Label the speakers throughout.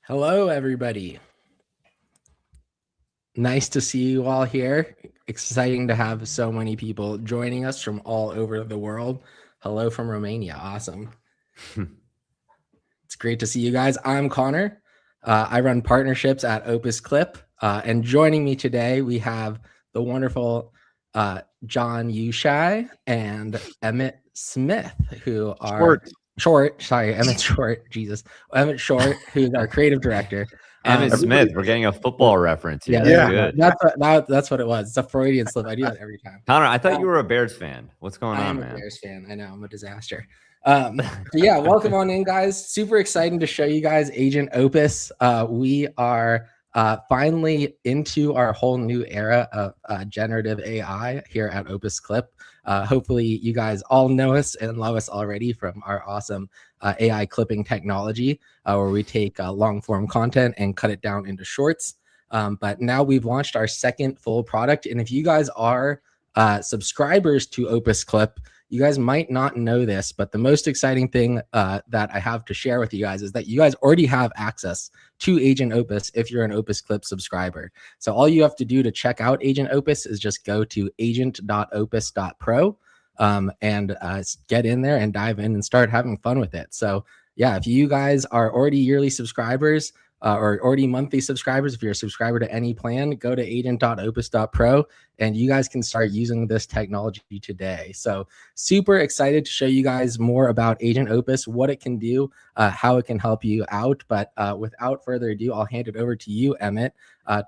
Speaker 1: Hello, everybody. Nice to see you all here. Exciting to have so many people joining us from all over the world. Hello from Romania. Awesome. It's great to see you guys. I'm Connor. I run partnerships at Opus Clip. And joining me today, we have the wonderful Jon Youshaie and Emmet Smith, who are Emmett Short, Jesus. Emmett Short, who's our creative director.
Speaker 2: Emmet Smith, we're getting a football reference here.
Speaker 1: That's what it was. It's a Freudian slip. I do that every time.
Speaker 2: Connor, I thought you were a Bears fan. What's going on, man?
Speaker 1: I'm a Bears fan. I know, I'm a disaster. Yeah, welcome on in, guys. Super exciting to show you guys Agent Opus. We are finally into our whole new era of generative AI here at Opus Clip. Hopefully you guys all know us and love us already from our awesome AI clipping technology, where we take long form content and cut it down into shorts. But now we've launched our second full product. And if you guys are subscribers to Opus Clip, you guys might not know this, but the most exciting thing that I have to share with you guys is that you guys already have access to Agent Opus if you're an Opus Clip subscriber. So all you have to do to check out Agent Opus is just go to agent.opus.pro and get in there and dive in and start having fun with it. So yeah, if you guys are already yearly subscribers, or already monthly subscribers, if you're a subscriber to any plan, go to agent.opus.pro and you guys can start using this technology today. So super excited to show you guys more about Agent Opus, what it can do, how it can help you out. But without further ado, I'll hand it over to you, Emmett,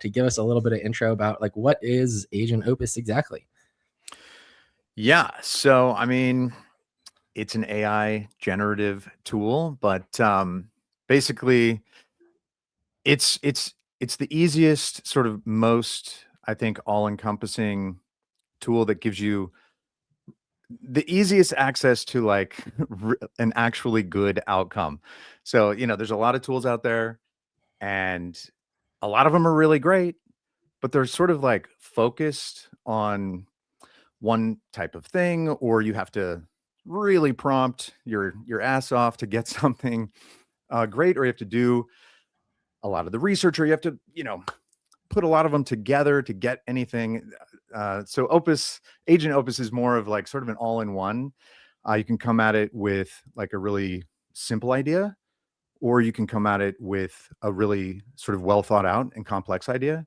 Speaker 1: to give us a little bit of intro about like what is Agent Opus exactly?
Speaker 3: Yeah, so I mean, it's an AI generative tool, but basically it's the easiest, sort of most, I think, all-encompassing tool that gives you the easiest access to like an actually good outcome. So, you know, there's a lot of tools out there and a lot of them are really great, but they're sort of like focused on one type of thing, or you have to really prompt your ass off to get something great, or you have to do a lot of the research, or you have to, you know, put a lot of them together to get anything. So Agent Opus is more of like sort of an all-in-one. You can come at it with like a really simple idea, or you can come at it with a really sort of well thought out and complex idea.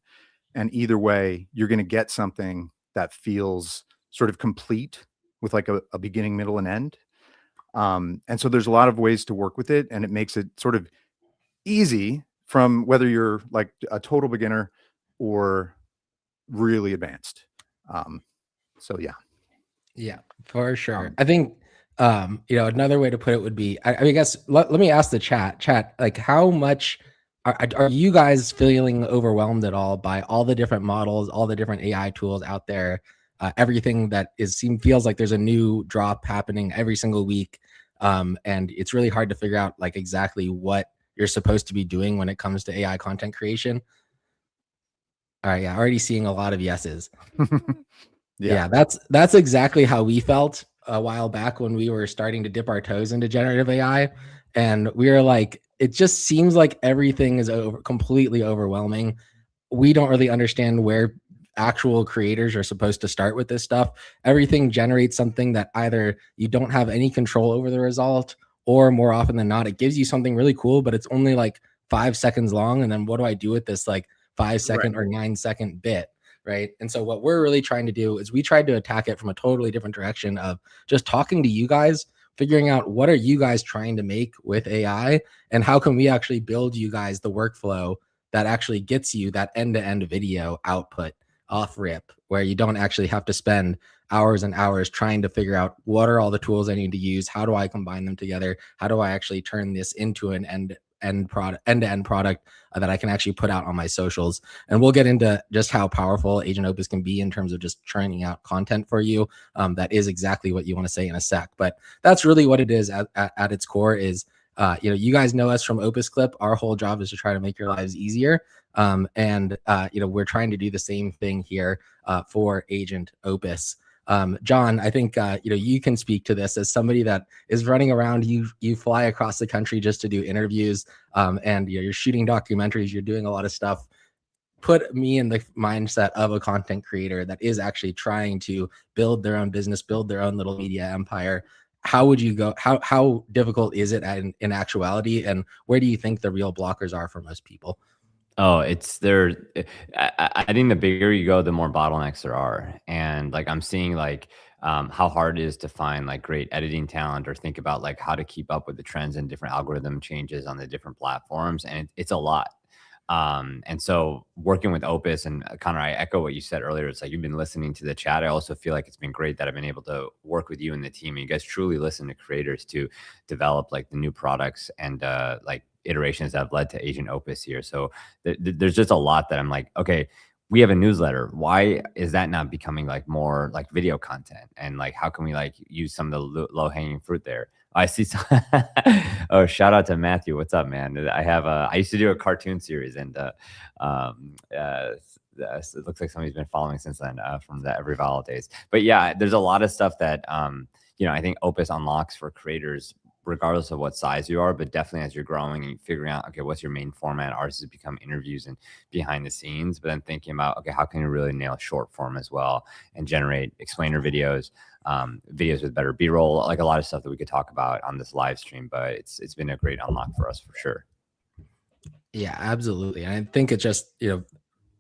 Speaker 3: And either way, you're going to get something that feels sort of complete with like a beginning, middle, and end. And so there's a lot of ways to work with it, and it makes it sort of easy from whether you're like a total beginner or really advanced. So
Speaker 1: yeah, for sure. I think you know, another way to put it would be, I guess let me ask the chat, like how much are you guys feeling overwhelmed at all by all the different models, all the different AI tools out there, everything that feels like there's a new drop happening every single week, and it's really hard to figure out like exactly what you're supposed to be doing when it comes to AI content creation? All right, yeah, already seeing a lot of yeses. Yeah, that's exactly how we felt a while back when we were starting to dip our toes into generative AI, and we were like, it just seems like everything is completely overwhelming. We don't really understand where actual creators are supposed to start with this stuff. Everything generates something that either you don't have any control over the result, or more often than not, it gives you something really cool, but it's only like 5 seconds long. And then what do I do with this like 5-second or 9-second bit? Right. And so what we're really trying to do is we tried to attack it from a totally different direction of just talking to you guys, figuring out what are you guys trying to make with AI, and how can we actually build you guys the workflow that actually gets you that end-to-end video output off rip, where you don't actually have to spend hours and hours trying to figure out what are all the tools I need to use, how do I combine them together, how do I actually turn this into an end-to-end product that I can actually put out on my socials. And we'll get into just how powerful Agent Opus can be in terms of just churning out content for you. That is exactly what you want to say in a sec, but that's really what it is at its core is, you know, you guys know us from Opus Clip. Our whole job is to try to make your lives easier. You know, we're trying to do the same thing here for Agent Opus. Jon, I think you can speak to this as somebody that is running around. You fly across the country just to do interviews, and you're shooting documentaries. You're doing a lot of stuff. Put me in the mindset of a content creator that is actually trying to build their own business, build their own little media empire. How would you go? How difficult is it in actuality, and where do you think the real blockers are for most people?
Speaker 2: Oh, it's there. I think the bigger you go, the more bottlenecks there are. And like I'm seeing like how hard it is to find like great editing talent or think about like how to keep up with the trends and different algorithm changes on the different platforms. And it's a lot. And so working with Opus and Connor, I echo what you said earlier. It's like you've been listening to the chat. I also feel like it's been great that I've been able to work with you and the team. And you guys truly listen to creators to develop like the new products and like iterations that have led to Agent Opus here. So there's just a lot that I'm like, okay, we have a newsletter. Why is that not becoming like more like video content? And like, how can we like use some of the low hanging fruit there? I see. Some oh, shout out to Matthew. What's up, man? I used to do a cartoon series, and it looks like somebody's been following since then from the Every Vowel days. But yeah, there's a lot of stuff that I think Opus unlocks for creators regardless of what size you are, but definitely as you're growing and figuring out, okay, what's your main format? Ours has become interviews and behind the scenes, but then thinking about, okay, how can you really nail short form as well and generate explainer videos, videos with better B-roll, like a lot of stuff that we could talk about on this live stream, but it's been a great unlock for us for sure.
Speaker 1: Yeah, absolutely. And I think it's just,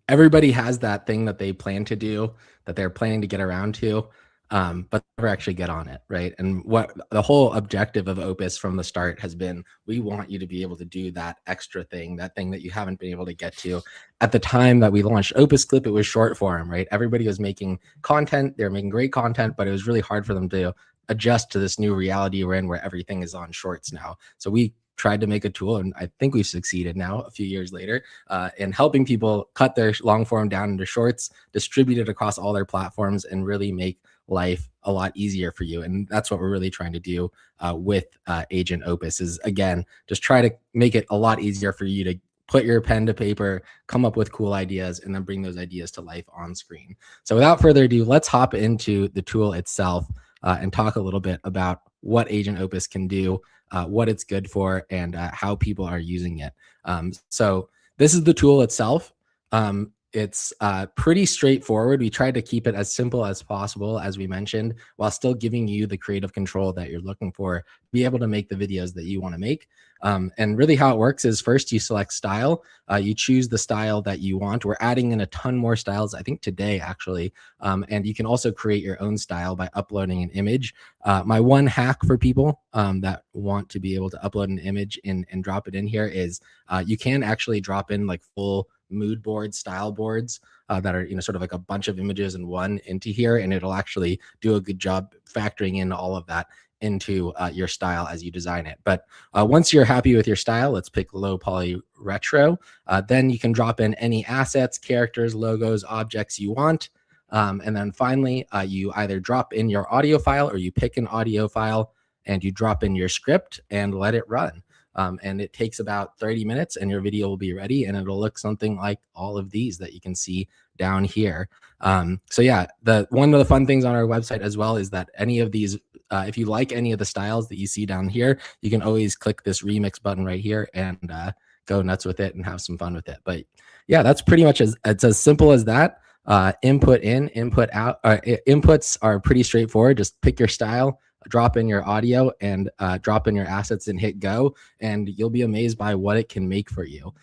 Speaker 1: everybody has that thing that they plan to do, that they're planning to get around to, but never actually get on it, right? And what the whole objective of Opus from the start has been, we want you to be able to do that extra thing, that thing that you haven't been able to get to. At the time that we launched Opus Clip, it was short form, right? Everybody was making content, they're making great content, but it was really hard for them to adjust to this new reality we're in, where everything is on shorts now. So we tried to make a tool, and I think we've succeeded now a few years later in helping people cut their long form down into shorts, distribute it across all their platforms, and really make life a lot easier for you. And that's what we're really trying to do with Agent Opus, is again, just try to make it a lot easier for you to put your pen to paper, come up with cool ideas, and then bring those ideas to life on screen. So without further ado, let's hop into the tool itself and talk a little bit about what Agent Opus can do, what it's good for, and how people are using it. So this is the tool itself. It's pretty straightforward. We tried to keep it as simple as possible, as we mentioned, while still giving you the creative control that you're looking for, be able to make the videos that you want to make. And really how it works is, first you select style, you choose the style that you want. We're adding in a ton more styles, I think today actually. And you can also create your own style by uploading an image. My one hack for people that want to be able to upload an image and drop it in here is you can actually drop in like full mood boards, style boards that are, sort of like a bunch of images in one into here, and it'll actually do a good job factoring in all of that into your style as you design it. But once you're happy with your style, let's pick low poly retro. Then you can drop in any assets, characters, logos, objects you want. And then finally, you either drop in your audio file, or you pick an audio file and you drop in your script and let it run. And it takes about 30 minutes and your video will be ready, and it'll look something like all of these that you can see down here. So yeah, one of the fun things on our website as well is that any of these, if you like any of the styles that you see down here, you can always click this remix button right here and go nuts with it and have some fun with it. But yeah, that's pretty much it's as simple as that. Input in, input out. Inputs are pretty straightforward. Just pick your style, drop in your audio, and drop in your assets and hit go, and you'll be amazed by what it can make for you.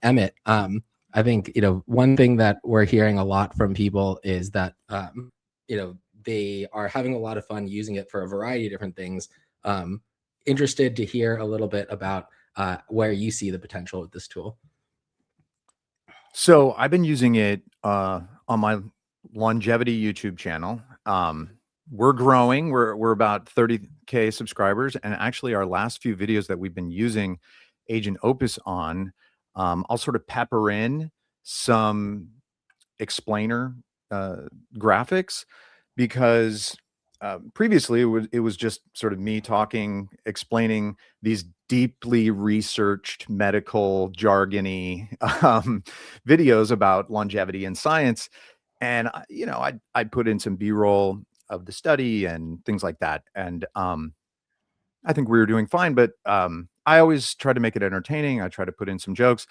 Speaker 1: Emmett, I think, one thing that we're hearing a lot from people is that, they are having a lot of fun using it for a variety of different things. Interested to hear a little bit about where you see the potential of this tool.
Speaker 3: So I've been using it on my longevity YouTube channel. We're growing. We're about 30K subscribers, and actually our last few videos that we've been using Agent Opus on, I'll sort of pepper in some explainer graphics, because previously it was just sort of me talking, explaining these deeply researched medical jargony videos about longevity and science. And I'd put in some B-roll of the study and things like that. And I think we were doing fine, but I always try to make it entertaining. I try to put in some jokes,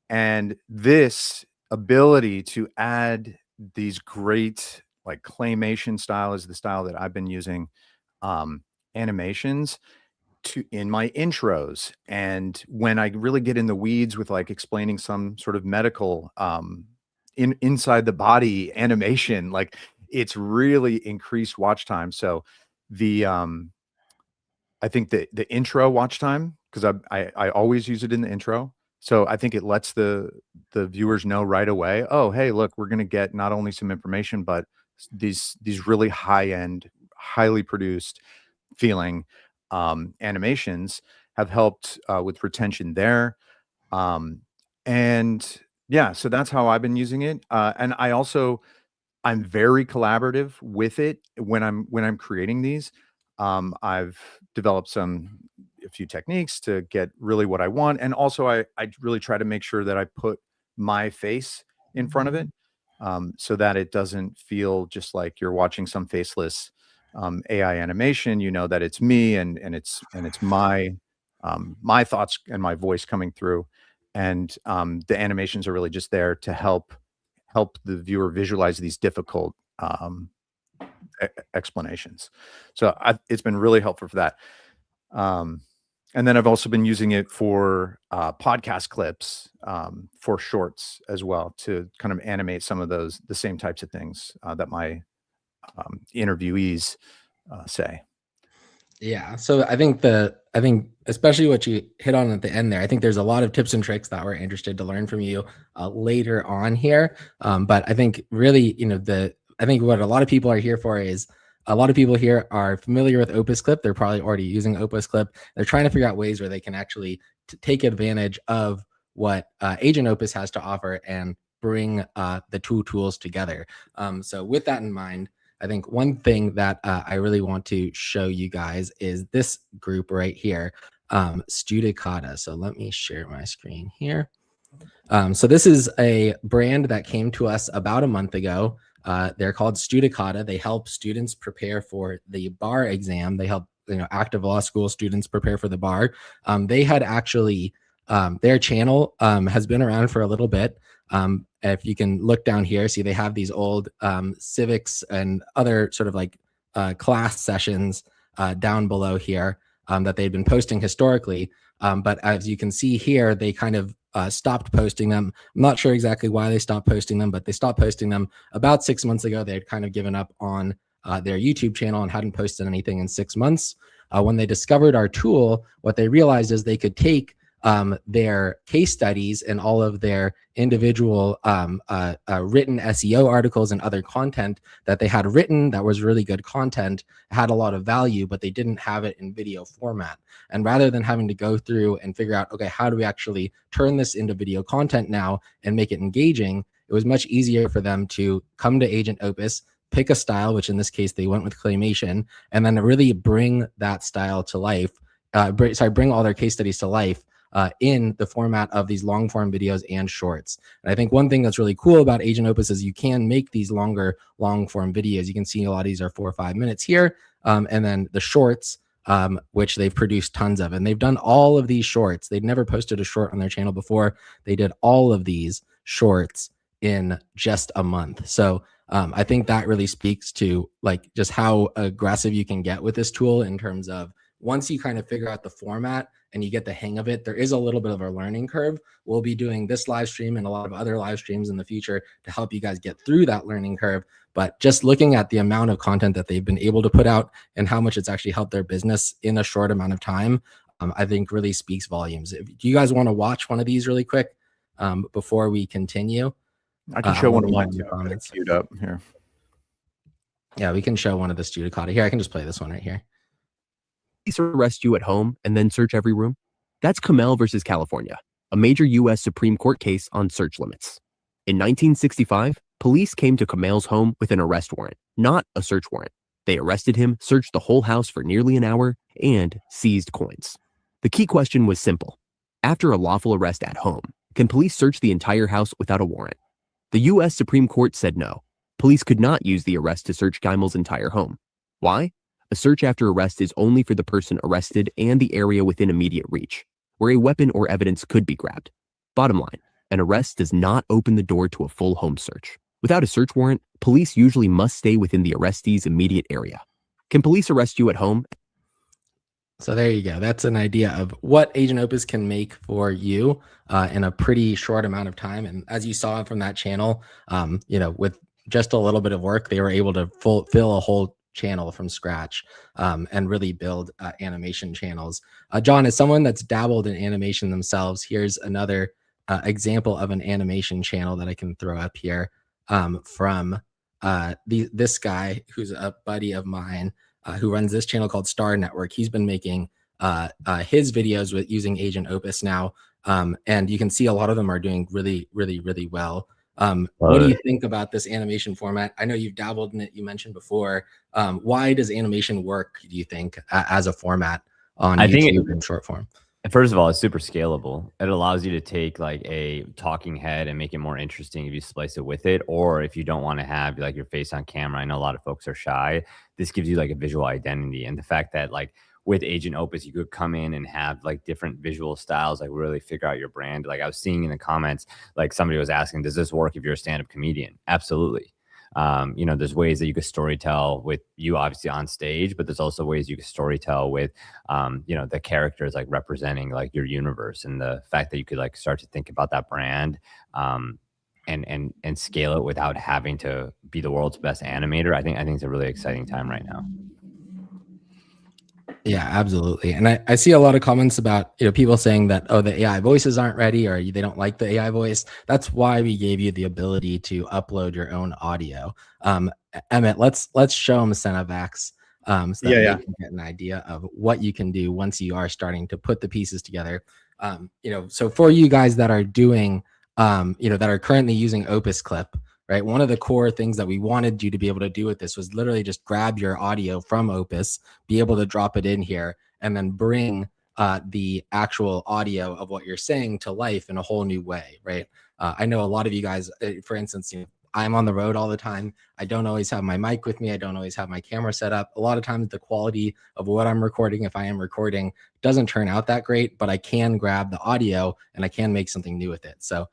Speaker 3: and this ability to add these great, like, claymation style is the style that I've been using, animations to in my intros, and when I really get in the weeds with, like, explaining some sort of medical, inside the body animation, like, it's really increased watch time. So the, I think the intro watch time, 'cause I always use it in the intro. So I think it lets the viewers know right away, "Oh, hey, look, we're gonna get not only some information, but these really high-end, highly produced feeling, animations have helped, with retention there." Um, and yeah, so that's how I've been using it. And I'm very collaborative with it when I'm creating these. I've developed a few techniques to get really what I want, and also I really try to make sure that I put my face in front of it, so that it doesn't feel just like you're watching some faceless AI animation. You know that it's me, and it's my thoughts and my voice coming through, and the animations are really just there to help the viewer visualize these difficult explanations. So it's been really helpful for that. Um, and then I've also been using it for podcast clips, for shorts as well, to kind of animate some of the same types of things that my interviewees say.
Speaker 1: Yeah. So I think especially what you hit on at the end there, I think there's a lot of tips and tricks that we're interested to learn from you later on here. But I think really, I think what a lot of people are here for is a lot of people here are familiar with Opus Clip. They're probably already using Opus Clip. They're trying to figure out ways where they can actually take advantage of what Agent Opus has to offer and bring the two tools together. So with that in mind, I think one thing that I really want to show you guys is this group right here, Studicata. So let me share my screen here. So this is a brand that came to us about a month ago. They're called Studicata. They help students prepare for the bar exam. They help active law school students prepare for the bar. They had actually their channel has been around for a little bit. If you can look down here, see they have these old civics and other sort of like class sessions down below here that they'd been posting historically. But as you can see here, they kind of stopped posting them. I'm not sure exactly why they stopped posting them, but they stopped posting them about 6 months ago. They had kind of given up on their YouTube channel and hadn't posted anything in 6 months. When they discovered our tool, what they realized is they could take their case studies and all of their individual written SEO articles and other content that they had written that was really good content, had a lot of value, but they didn't have it in video format. And rather than having to go through and figure out, okay, how do we actually turn this into video content now and make it engaging, it was much easier for them to come to Agent Opus, pick a style, which in this case they went with claymation, and then really bring that style to life. Bring all their case studies to life in the format of these long form videos and shorts. And I think one thing that's really cool about Agent Opus is you can make these longer long form videos. You can see a lot of these are 4 or 5 minutes here. And then the shorts, which they've produced tons of, and they've done all of these shorts. They'd never posted a short on their channel before. They did all of these shorts in just a month. So I think that really speaks to like just how aggressive you can get with this tool in terms of once you kind of figure out the format and you get the hang of it, there is a little bit of a learning curve. We'll be doing this live stream and a lot of other live streams in the future to help you guys get through that learning curve. But just looking at the amount of content that they've been able to put out and how much it's actually helped their business in a short amount of time, I think really speaks volumes. Do you guys want to watch one of these really quick before we continue?
Speaker 3: I can show one of mine
Speaker 1: too.
Speaker 3: Comments queued up here.
Speaker 1: Yeah, we can show one of the Studicata. Here, I can just play this one right here.
Speaker 4: Police arrest you at home and then search every room? That's Kamel versus California, a major U.S. Supreme Court case on search limits. In 1965, police came to Kamel's home with an arrest warrant, not a search warrant. They arrested him, searched the whole house for nearly an hour, and seized coins. The key question was simple. After a lawful arrest at home, can police search the entire house without a warrant? The U.S. Supreme Court said no. Police could not use the arrest to search Geimel's entire home. Why? A search after arrest is only for the person arrested and the area within immediate reach, where a weapon or evidence could be grabbed. Bottom line, an arrest does not open the door to a full home search. Without a search warrant, police usually must stay within the arrestee's immediate area. Can police arrest you at home?
Speaker 1: So there you go. That's an idea of what Agent Opus can make for you in a pretty short amount of time. And as you saw from that channel, with just a little bit of work, they were able to fill a whole channel from scratch and really build animation channels. Jon, as someone that's dabbled in animation themselves, here's another example of an animation channel that I can throw up here from this guy who's a buddy of mine who runs this channel called Star Network. He's been making his videos with using Agent Opus now, and you can see a lot of them are doing really, really, really well. What do you think about this animation format? I know you've dabbled in it, you mentioned before. Why does animation work, do you think, as a format on YouTube in short form?
Speaker 2: First of all, it's super scalable. It allows you to take like a talking head and make it more interesting if you splice it with it, or if you don't want to have like your face on camera. I know a lot of folks are shy. This gives you like a visual identity, and the fact that like with Agent Opus, you could come in and have like different visual styles, like really figure out your brand. Like I was seeing in the comments, like somebody was asking, does this work if you're a stand-up comedian? Absolutely. There's ways that you could storytell with you obviously on stage, but there's also ways you could storytell with, the characters like representing like your universe, and the fact that you could like start to think about that brand, and scale it without having to be the world's best animator. I think it's a really exciting time right now.
Speaker 1: Yeah, absolutely. And I see a lot of comments about, people saying that, oh, the AI voices aren't ready, or they don't like the AI voice. That's why we gave you the ability to upload your own audio. Emmett, let's show them Cinevax so that they can get an idea of what you can do once you are starting to put the pieces together. So for you guys that are doing, that are currently using Opus Clip, right? One of the core things that we wanted you to be able to do with this was literally just grab your audio from Opus, be able to drop it in here, and then bring the actual audio of what you're saying to life in a whole new way, right? I know a lot of you guys, for instance, I'm on the road all the time. I don't always have my mic with me. I don't always have my camera set up. A lot of times the quality of what I'm recording, if I am recording, doesn't turn out that great, but I can grab the audio and I can make something new with it. So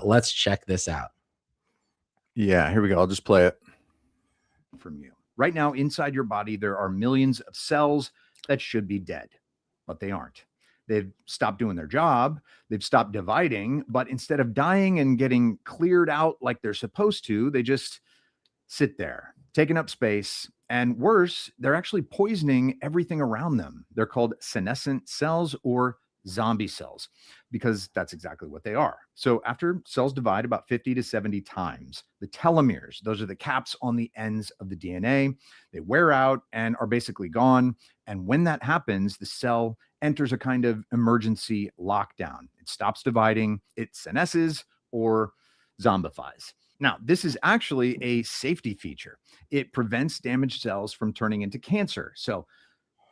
Speaker 1: let's check this out.
Speaker 3: Yeah, here we go. I'll just play it from you. Right now, inside your body, there are millions of cells that should be dead, but they aren't. They've stopped doing their job. They've stopped dividing, but instead of dying and getting cleared out like they're supposed to, they just sit there, taking up space. And worse, they're actually poisoning everything around them. They're called senescent cells, or zombie cells, because that's exactly what they are. So after cells divide about 50 to 70 times, the telomeres, those are the caps on the ends of the DNA, they wear out and are basically gone. And when that happens, the cell enters a kind of emergency lockdown. It stops dividing, it senesces or zombifies. Now, this is actually a safety feature. It prevents damaged cells from turning into cancer. So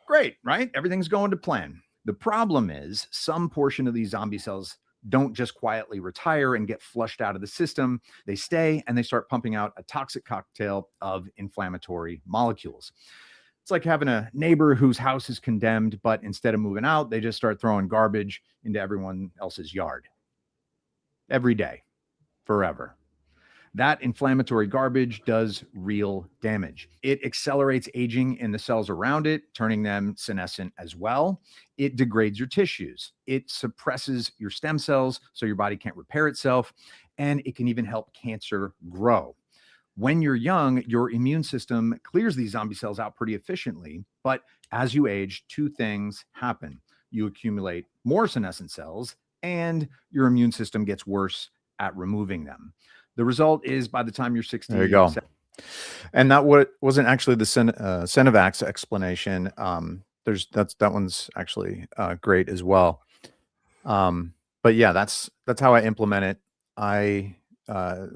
Speaker 3: great, right? Everything's going to plan. The problem is some portion of these zombie cells don't just quietly retire and get flushed out of the system. They stay and they start pumping out a toxic cocktail of inflammatory molecules. It's like having a neighbor whose house is condemned, but instead of moving out, they just start throwing garbage into everyone else's yard. Every day, forever. That inflammatory garbage does real damage. It accelerates aging in the cells around it, turning them senescent as well. It degrades your tissues. It suppresses your stem cells so your body can't repair itself, and it can even help cancer grow. When you're young, your immune system clears these zombie cells out pretty efficiently, but as you age, two things happen. You accumulate more senescent cells, and your immune system gets worse at removing them. The result is by the time you're 60,
Speaker 5: there you go. And that wasn't actually the Cinevax explanation. That one's actually great as well. But yeah, that's how I implement it.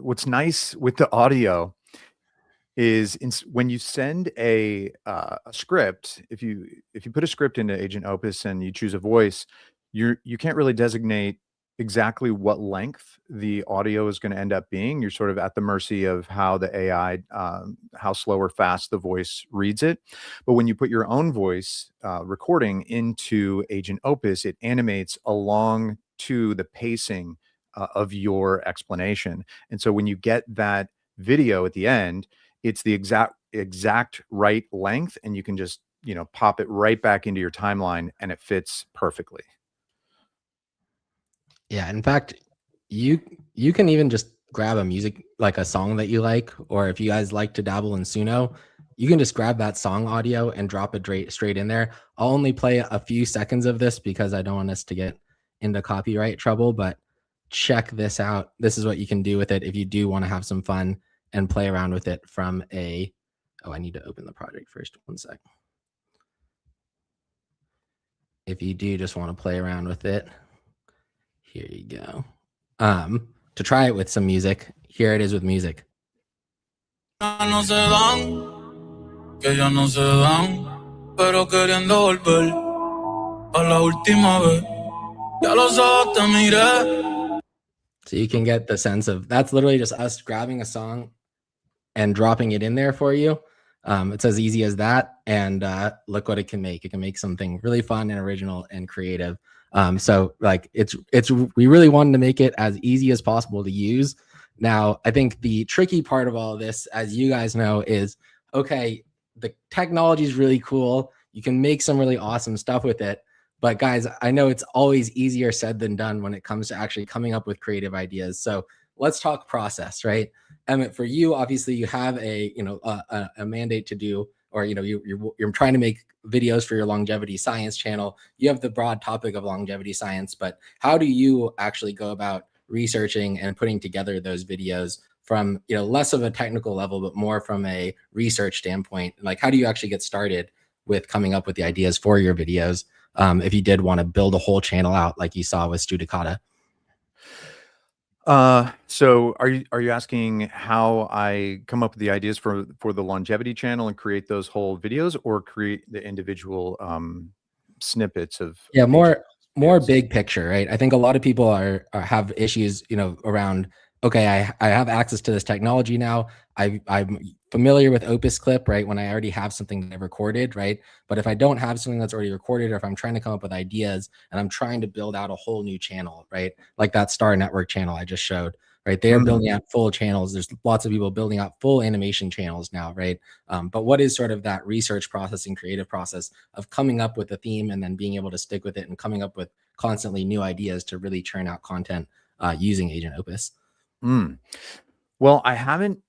Speaker 5: What's nice with the audio is when you send a script, if you put a script into Agent Opus and you choose a voice, you can't really designate exactly what length the audio is going to end up being. You're sort of at the mercy of how the AI, how slow or fast the voice reads it. But when you put your own voice recording into Agent Opus, it animates along to the pacing of your explanation. And so when you get that video at the end, it's the exact right length, and you can just, you know, pop it right back into your timeline and it fits perfectly.
Speaker 1: Yeah, in fact, you can even just grab a music, like a song that you like, or if you guys like to dabble in Suno, you can just grab that song audio and drop it straight in there. I'll only play a few seconds of this because I don't want us to get into copyright trouble, but check this out. This is what you can do with it if you do want to have some fun and play around with it from a, oh, I need to open the project first. One sec. If you do just want to play around with it, here you go. To try it with some music, here it is with music.
Speaker 6: No se dan, que ya no se dan, pero queriendo volver a la última vez. Ya los ojos te miré.
Speaker 1: So you can get the sense of, that's literally just us grabbing a song and dropping it in there for you. It's as easy as that. And look what it can make. It can make something really fun and original and creative. So like we really wanted to make it as easy as possible to use. Now, I think the tricky part of all of this, as you guys know, is, okay, the technology is really cool. You can make some really awesome stuff with it. But guys, I know it's always easier said than done when it comes to actually coming up with creative ideas. So let's talk process, right? Emmett, for you, obviously you have a, you know, a mandate to do, or, you know, you're trying to make videos for your longevity science channel. You have the broad topic of longevity science, but how do you actually go about researching and putting together those videos from, you know, less of a technical level, but more from a research standpoint? Like, how do you actually get started with coming up with the ideas for your videos? If you did want to build a whole channel out like you saw with Studicata.
Speaker 5: So are you asking how I come up with the ideas for the longevity channel and create those whole videos, or create the individual snippets of
Speaker 1: more
Speaker 5: videos?
Speaker 1: big picture, right? I think a lot of people have issues, you know, around, okay, I have access to this technology now. I'm familiar with Opus Clip, right? When I already have something that I've recorded, right? But if I don't have something that's already recorded, or if I'm trying to come up with ideas and I'm trying to build out a whole new channel, right? Like that Star Network channel I just showed, right? They're building out full channels. There's lots of people building out full animation channels now, right? But what is sort of that research process and creative process of coming up with a theme and then being able to stick with it and coming up with constantly new ideas to really churn out content using Agent Opus?
Speaker 5: Well, I haven't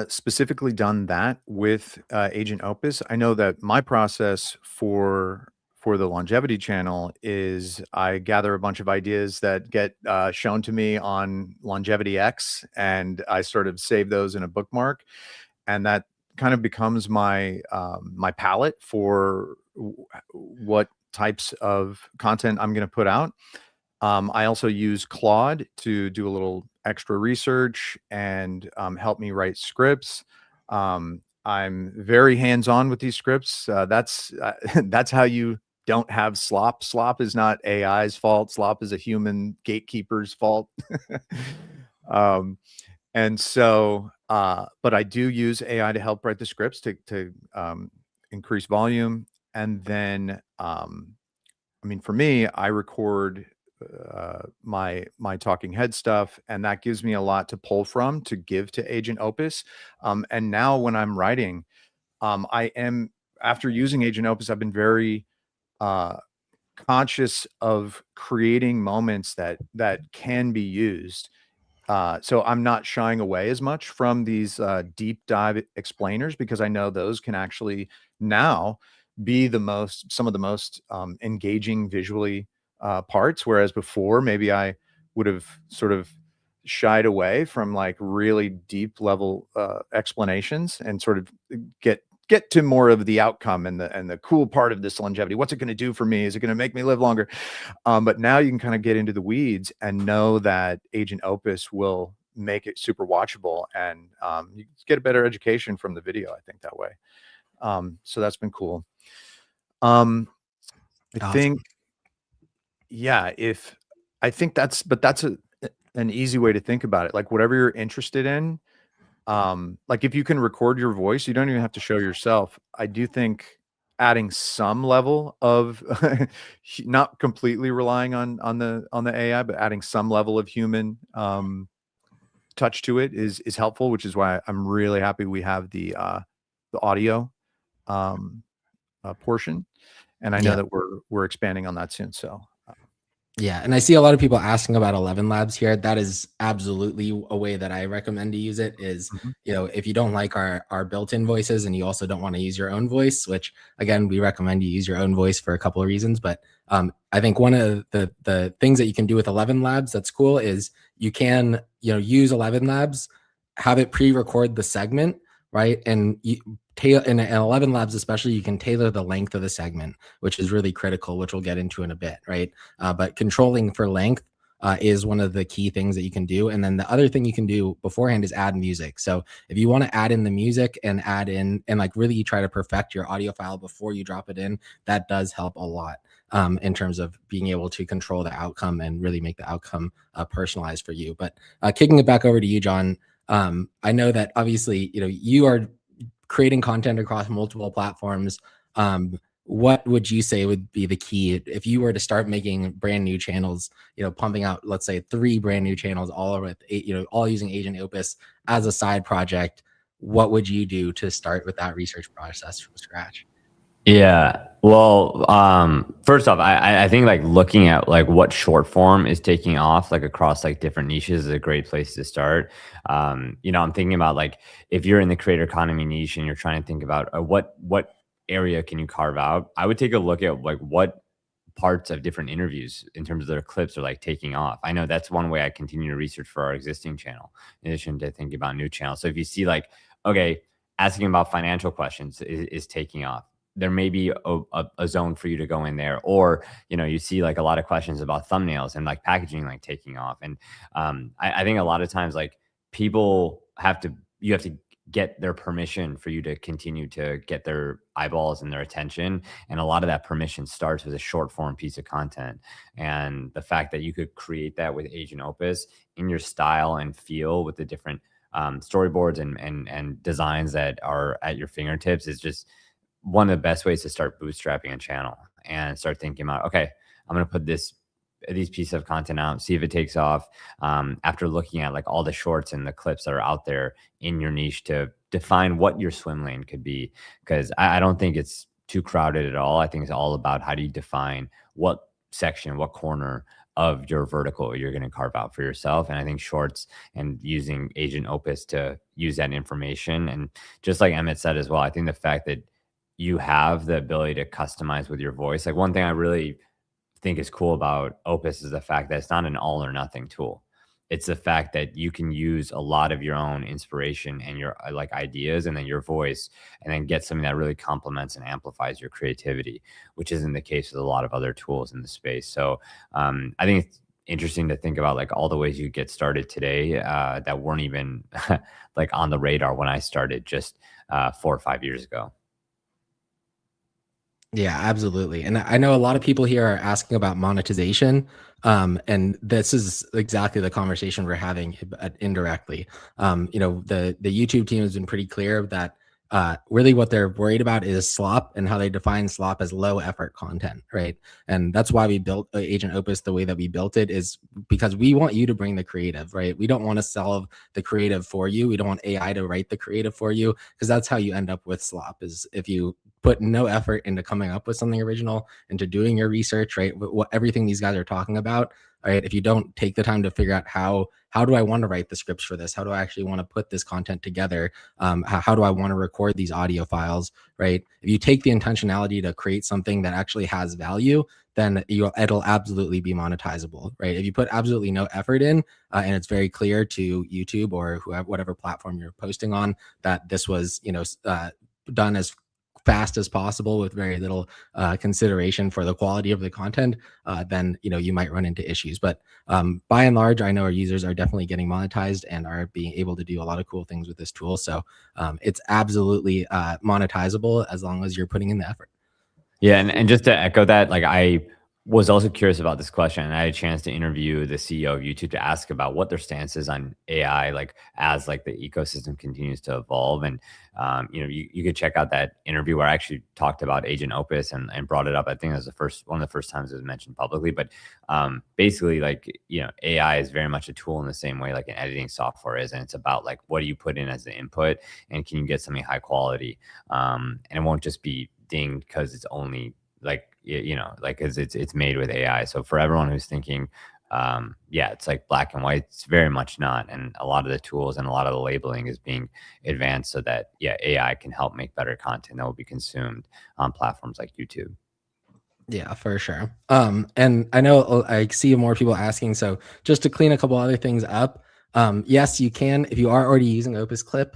Speaker 5: specifically done that with Agent Opus. I know that my process for the longevity channel is I gather a bunch of ideas that get shown to me on Longevity X, and I sort of save those in a bookmark, and that kind of becomes my my palette for what types of content I'm going to put out. I also use Claude to do a little extra research and help me write scripts. I'm very hands-on with these scripts. That's that's how you don't have slop. Slop is not AI's fault. Slop is a human gatekeeper's fault. And so, but I do use AI to help write the scripts to increase volume. And then, I mean, for me, I record my talking head stuff, and that gives me a lot to pull from to give to Agent Opus. And now when I'm writing, I am, after using Agent Opus, I've been very conscious of creating moments that can be used. So I'm not shying away as much from these deep dive explainers, because I know those can actually now be some of the most engaging visually parts. Whereas before, maybe I would have sort of shied away from like really deep level explanations and sort of get to more of the outcome and the cool part of this longevity. What's it going to do for me? Is it going to make me live longer? But now you can kind of get into the weeds and know that Agent Opus will make it super watchable, and you get a better education from the video, I think, that way. So that's been cool. I
Speaker 1: Awesome.
Speaker 5: think, yeah, if I think that's an easy way to think about it. Like whatever you're interested in, like if you can record your voice, you don't even have to show yourself. I do think adding some level of not completely relying on the AI, but adding some level of human touch to it is helpful, which is why I'm really happy we have the audio portion, and I know that we're expanding on that soon. So
Speaker 1: yeah, and I see a lot of people asking about 11 Labs here. That is absolutely a way that I recommend to use it is, you know, if you don't like our built-in voices and you also don't want to use your own voice, which again, we recommend you use your own voice for a couple of reasons. But I think one of the things that you can do with 11 Labs that's cool is you can, you know, use 11 Labs, have it pre-record the segment, right? And in 11 Labs especially, you can tailor the length of the segment, which is really critical, which we'll get into in a bit, right? But controlling for length is one of the key things that you can do. And then the other thing you can do beforehand is add music. So if you want to add in the music and add in and like really try to perfect your audio file before you drop it in, that does help a lot in terms of being able to control the outcome and really make the outcome personalized for you. But kicking it back over to you, Jon, I know that obviously, you know, you are creating content across multiple platforms. What would you say would be the key if you were to start making brand new channels, you know, pumping out, let's say 3 brand new channels, all with, you know, all using Agent Opus as a side project? What would you do to start with that research process from scratch?
Speaker 2: Yeah. Well, first off, I think like looking at like what short form is taking off like across like different niches is a great place to start. You know, I'm thinking about like if you're in the creator economy niche and you're trying to think about what area can you carve out, I would take a look at like what parts of different interviews in terms of their clips are like taking off. I know that's one way I continue to research for our existing channel in addition to thinking about new channels. So if you see like, okay, asking about financial questions is taking off, there may be a zone for you to go in there. Or, you know, you see like a lot of questions about thumbnails and like packaging like taking off. And I think a lot of times like people you have to get their permission for you to continue to get their eyeballs and their attention. And a lot of that permission starts with a short form piece of content. And the fact that you could create that with Agent Opus in your style and feel with the different storyboards and designs that are at your fingertips is just one of the best ways to start bootstrapping a channel and start thinking about, okay, I'm going to put these pieces of content out, see if it takes off, after looking at like all the shorts and the clips that are out there in your niche to define what your swim lane could be. Because I don't think it's too crowded at all. I think it's all about how do you define what section, what corner of your vertical you're going to carve out for yourself. And I think shorts and using Agent Opus to use that information. And just like Emmett said as well, I think the fact that you have the ability to customize with your voice. Like one thing I really think is cool about Opus is the fact that it's not an all or nothing tool. It's the fact that you can use a lot of your own inspiration and your like ideas and then your voice and then get something that really complements and amplifies your creativity, which isn't the case with a lot of other tools in the space. So I think it's interesting to think about like all the ways you get started today that weren't even like on the radar when I started just 4 or 5 years ago.
Speaker 1: Yeah, absolutely. And I know a lot of people here are asking about monetization. And this is exactly the conversation we're having indirectly. You know, the YouTube team has been pretty clear that really what they're worried about is slop and how they define slop as low effort content, right? And that's why we built Agent Opus the way that we built it, is because we want you to bring the creative, right? We don't want to solve the creative for you. We don't want AI to write the creative for you, because that's how you end up with slop, is if you put no effort into coming up with something original, into doing your research, right? What everything these guys are talking about, right? If you don't take the time to figure out how do I want to write the scripts for this? How do I actually want to put this content together? How do I want to record these audio files, right? If you take the intentionality to create something that actually has value, then it'll absolutely be monetizable, right? If you put absolutely no effort in, and it's very clear to YouTube or whatever platform you're posting on that this was, you know, done as fast as possible with very little consideration for the quality of the content, then, you know, you might run into issues. But by and large, I know our users are definitely getting monetized and are being able to do a lot of cool things with this tool. So it's absolutely monetizable as long as you're putting in the effort.
Speaker 2: Yeah, and just to echo that, like I was also curious about this question, and I had a chance to interview the CEO of YouTube to ask about what their stance is on AI, like as like the ecosystem continues to evolve. And you know, you could check out that interview where I actually talked about Agent Opus and brought it up. I think that was one of the first times it was mentioned publicly. But basically, like, you know, AI is very much a tool in the same way like an editing software is, and it's about like what do you put in as the input, and can you get something high quality, and it won't just be dinged because it's only like, you know, like, cause it's made with AI. So for everyone who's thinking, yeah, it's like black and white, it's very much not. And a lot of the tools and a lot of the labeling is being advanced so that, yeah, AI can help make better content that will be consumed on platforms like YouTube.
Speaker 1: Yeah, for sure. And I know I see more people asking. So just to clean a couple other things up, yes, you can, if you are already using Opus Clip,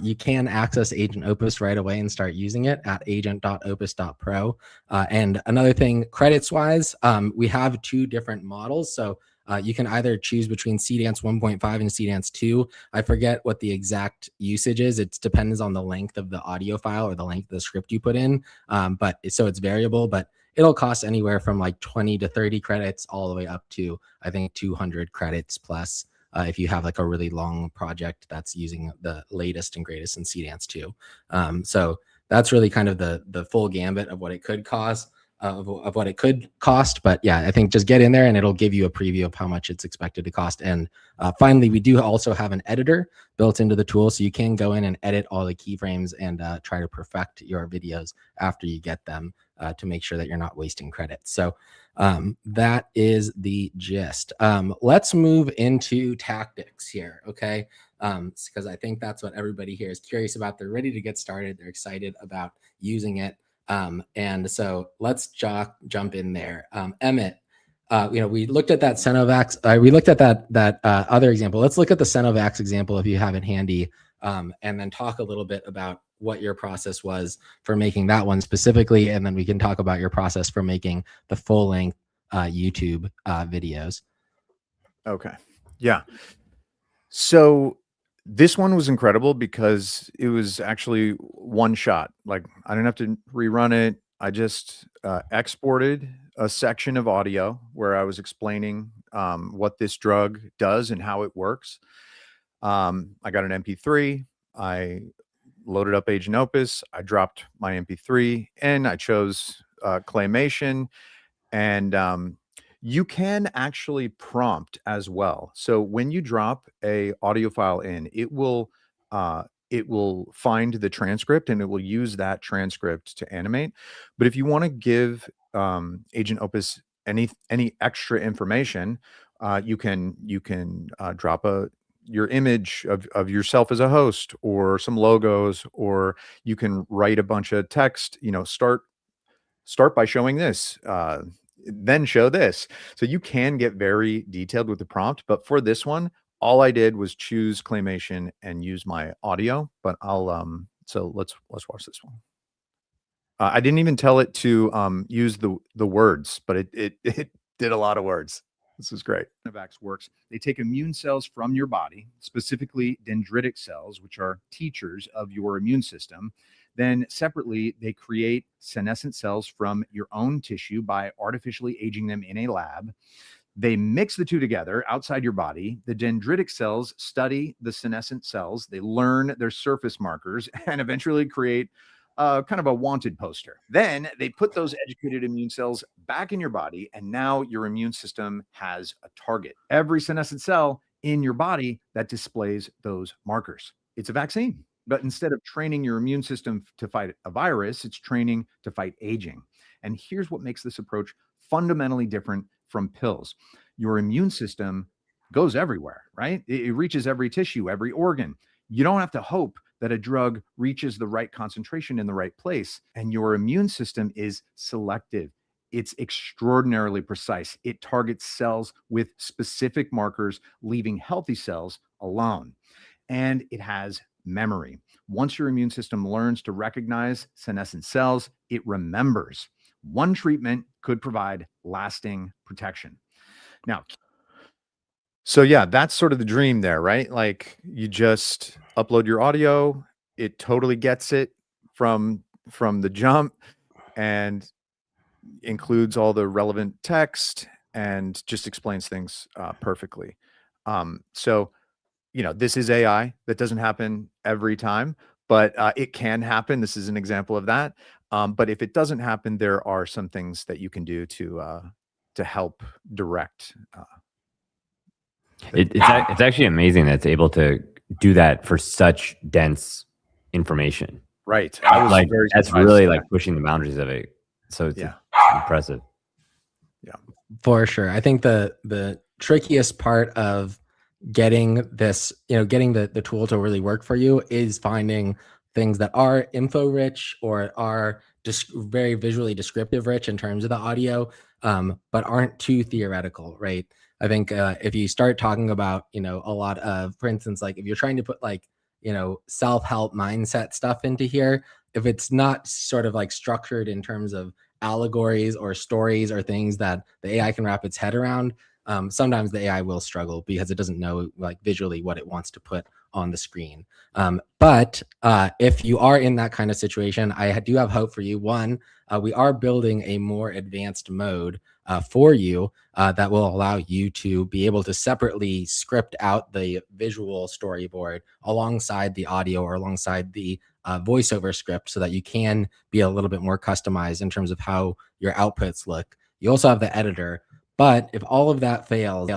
Speaker 1: you can access Agent Opus right away and start using it at agent.opus.pro. And another thing, credits wise, we have 2 different models. So you can either choose between CDance 1.5 and CDance 2. I forget what the exact usage is. It depends on the length of the audio file or the length of the script you put in. But so it's variable, but it'll cost anywhere from like 20 to 30 credits all the way up to, I think, 200 credits plus. If you have like a really long project that's using the latest and greatest in CDance 2. So that's really kind of the full gambit of what it could cost, of what it could cost. But yeah, I think just get in there and it'll give you a preview of how much it's expected to cost. And finally, we do also have an editor built into the tool, so you can go in and edit all the keyframes and try to perfect your videos after you get them to make sure that you're not wasting credits. So that is the gist. Let's move into tactics here, okay? Because I think that's what everybody here is curious about. They're ready to get started. They're excited about using it. And so let's jump in there. Emmett, you know, we looked at that Cenovax. We looked at that other example. Let's look at the Cenovax example if you have it handy, and then talk a little bit about what your process was for making that one specifically, and then we can talk about your process for making the full-length YouTube videos.
Speaker 5: Okay. Yeah. So this one was incredible because it was actually one shot. Like, I didn't have to rerun it. I just exported a section of audio where I was explaining what this drug does and how it works. I got an MP3. I loaded up Agent Opus. I dropped my MP3 and I chose Claymation. And you can actually prompt as well. So when you drop a audio file in, it will find the transcript and it will use that transcript to animate. But if you want to give Agent Opus any extra information, you can drop your image of yourself as a host or some logos, or you can write a bunch of text, you know, start by showing this, then show this. So you can get very detailed with the prompt, but for this one, all I did was choose Claymation and use my audio. But I'll so let's watch this one. I didn't even tell it to use the words, but it did a lot of words. This is great. Vax works. They take immune cells from your body, specifically dendritic cells, which are teachers of your immune system. Then separately, they create senescent cells from your own tissue by artificially aging them in a lab. They mix the two together outside your body. The dendritic cells study the senescent cells. They learn their surface markers and eventually create kind of a wanted poster. Then they put those educated immune cells back in your body, and now your immune system has a target. Every senescent cell in your body that displays those markers. It's a vaccine. But instead of training your immune system to fight a virus, it's training to fight aging. And here's what makes this approach fundamentally different from pills. Your immune system goes everywhere, right? It reaches every tissue, every organ. You don't have to hope that a drug reaches the right concentration in the right place. And your immune system is selective. It's extraordinarily precise. It targets cells with specific markers, leaving healthy cells alone. And it has memory. Once your immune system learns to recognize senescent cells, it remembers. One treatment could provide lasting protection. Now, so yeah, that's sort of the dream there, right? Like, you just upload your audio, it totally gets it from the jump, and includes all the relevant text and just explains things perfectly. So, you know, this is AI. That doesn't happen every time, but it can happen. This is an example of that. But if it doesn't happen, there are some things that you can do to help direct.
Speaker 2: It's actually amazing that it's able to do that for such dense information.
Speaker 5: Right. I was
Speaker 2: Like
Speaker 5: very
Speaker 2: that's
Speaker 5: surprised.
Speaker 2: really like pushing the boundaries of it. So it's
Speaker 5: Yeah.
Speaker 2: impressive.
Speaker 1: For sure. I think the trickiest part of getting this, getting the tool to really work for you is finding things that are info rich or are just very visually descriptive rich in terms of the audio, but aren't too theoretical, right? I think if you start talking about, a lot of, for instance, like if you're trying to put like, self-help mindset stuff into here, if it's not sort of like structured in terms of allegories or stories or things that the AI can wrap its head around, sometimes the AI will struggle because it doesn't know like visually what it wants to put on the screen. But if you are in that kind of situation, I do have hope for you. One, we are building a more advanced mode for you that will allow you to be able to separately script out the visual storyboard alongside the audio or alongside the voiceover script so that you can be a little bit more customized in terms of how your outputs look. You also have the editor, but if all of that fails,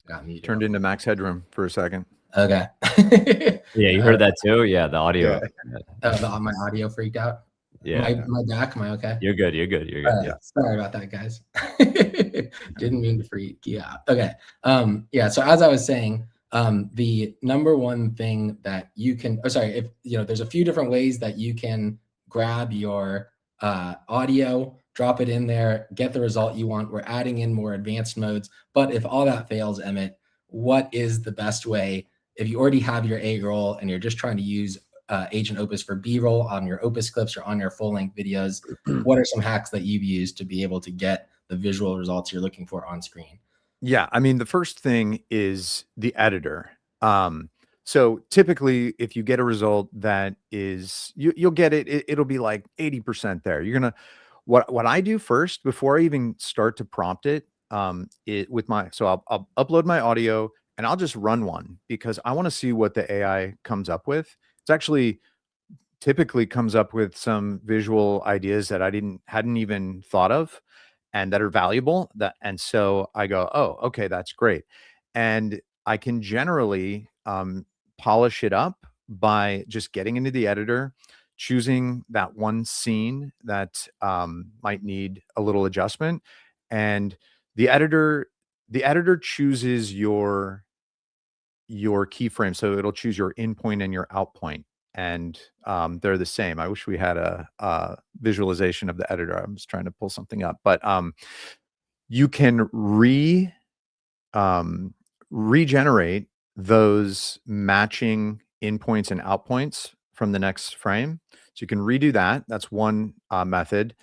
Speaker 1: got muted.
Speaker 5: Turned into Max Headroom for a second.
Speaker 1: Okay.
Speaker 2: Yeah, you heard that too? Yeah, the audio.
Speaker 1: My audio freaked out.
Speaker 2: Yeah.
Speaker 1: My back, am I okay?
Speaker 2: You're good. You're good. You're good.
Speaker 5: Yeah.
Speaker 1: Sorry about that, guys. Didn't mean to freak you out. Okay. Yeah. So as I was saying, the number one thing that you can, if there's a few different ways that you can grab your audio, drop it in there, get the result you want. We're adding in more advanced modes. But if all that fails, Emmett, what is the best way? If you already have your A roll and you're just trying to use Agent Opus for B-roll on your Opus clips or on your full-length videos, what are some hacks that you've used to be able to get the visual results you're looking for on screen?
Speaker 5: Yeah, I mean, the first thing is the editor. So typically, if you get a result that is, you'll get it. It'll be like 80% there. You're gonna, what I do first before I even start to prompt it, I'll upload my audio and I'll just run one because I want to see what the AI comes up with. It's actually typically comes up with some visual ideas that I hadn't even thought of and that are valuable, and so I go, oh, okay, that's great. And I can generally polish it up by just getting into the editor, choosing that one scene that might need a little adjustment, and the editor chooses your keyframe, so it'll choose your in point and your out point, and they're the same. I wish we had a visualization of the editor. I was trying to pull something up, but you can regenerate those matching in points and out points from the next frame. So you can redo that. That's one method.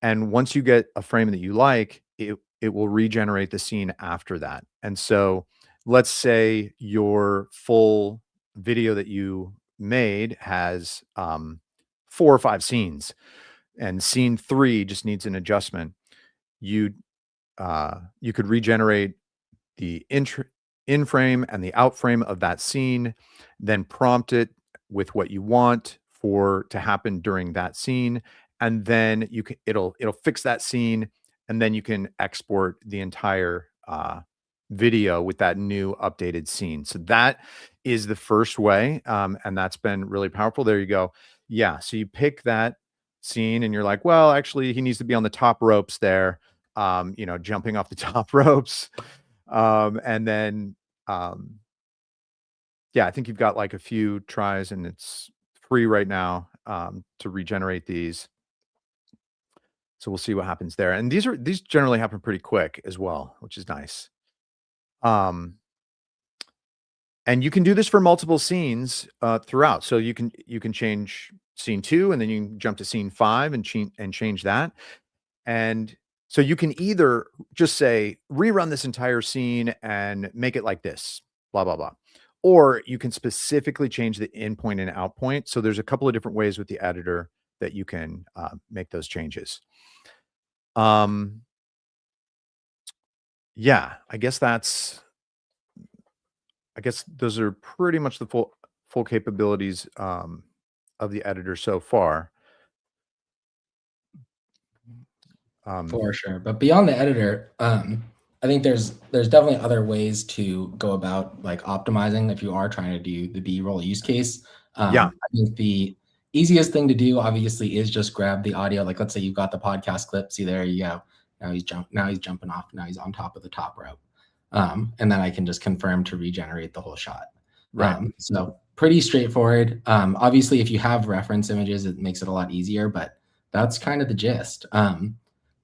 Speaker 5: And once you get a frame that you like, it will regenerate the scene after that. And so let's say your full video that you made has 4 or 5 scenes, and scene 3 just needs an adjustment. You could regenerate the in frame and the out frame of that scene, then prompt it with what you want to happen during that scene, and then it'll fix that scene, and then you can export the entire video with that new updated scene. So that is the first way, and that's been really powerful. There you go. Yeah, so you pick that scene and you're like, well, actually he needs to be on the top ropes there, jumping off the top ropes, and then yeah, I think you've got like a few tries and it's free right now to regenerate these. So we'll see what happens there. And these generally happen pretty quick as well, which is nice. And you can do this for multiple scenes throughout. So you can change scene 2 and then you can jump to scene 5 and change that. And so you can either just say, rerun this entire scene and make it like this, blah, blah, blah. or you can specifically change the in point and out point. So there's a couple of different ways with the editor that you can make those changes. Yeah, I guess those are pretty much the full capabilities of the editor so far.
Speaker 1: For sure. But beyond the editor, I think there's definitely other ways to go about like optimizing if you are trying to do the B-roll use case.
Speaker 5: Yeah.
Speaker 1: I think the easiest thing to do obviously is just grab the audio. Like let's say you've got the podcast clip. See, there you go. Now he's jumping off. Now he's on top of the top rope. And then I can just confirm to regenerate the whole shot.
Speaker 5: Right.
Speaker 1: So pretty straightforward. Obviously, if you have reference images, it makes it a lot easier, but that's kind of the gist.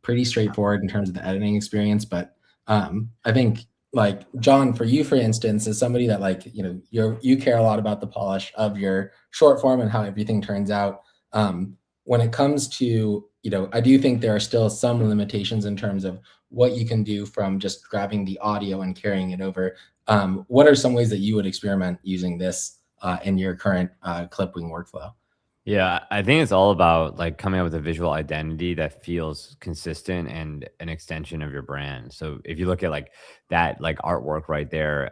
Speaker 1: Pretty straightforward in terms of the editing experience. But I think like Jon, for you, for instance, as somebody that like, you know, you care a lot about the polish of your short form and how everything turns out. When it comes to, you know, I do think there are still some limitations in terms of what you can do from just grabbing the audio and carrying it over. What are some ways that you would experiment using this in your current Clipwing workflow?
Speaker 2: Yeah, I think it's all about like coming up with a visual identity that feels consistent and an extension of your brand. So if you look at like that like artwork right there,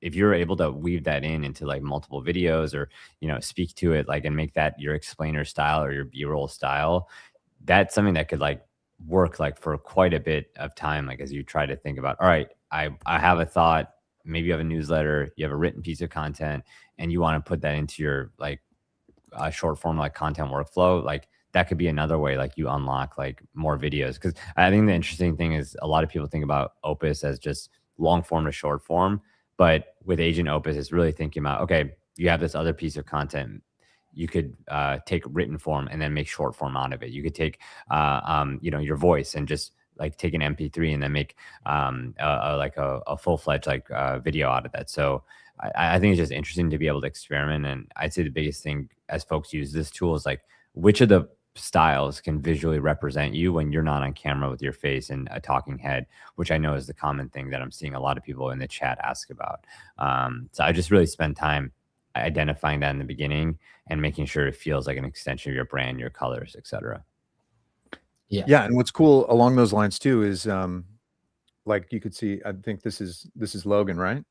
Speaker 2: if you're able to weave that into like multiple videos, or you know, speak to it like and make that your explainer style or your B-roll style, that's something that could like work like for quite a bit of time. Like as you try to think about, all right, I have a thought, maybe you have a newsletter, you have a written piece of content, and you want to put that into your like short form like content workflow, like that could be another way like you unlock like more videos. Because I think the interesting thing is a lot of people think about Opus as just long form to short form, but with Agent Opus it's really thinking about, okay, you have this other piece of content, you could take written form and then make short form out of it. You could take you know, your voice and just like take an MP3 and then make like a full-fledged like video out of that. So I think it's just interesting to be able to experiment. And I'd say the biggest thing as folks use this tool is like, which of the styles can visually represent you when you're not on camera with your face and a talking head, which I know is the common thing that I'm seeing a lot of people in the chat ask about. So I just really spend time identifying that in the beginning and making sure it feels like an extension of your brand, your colors, etc.
Speaker 5: Yeah. And what's cool along those lines too is like you could see, I think this is Logan, right?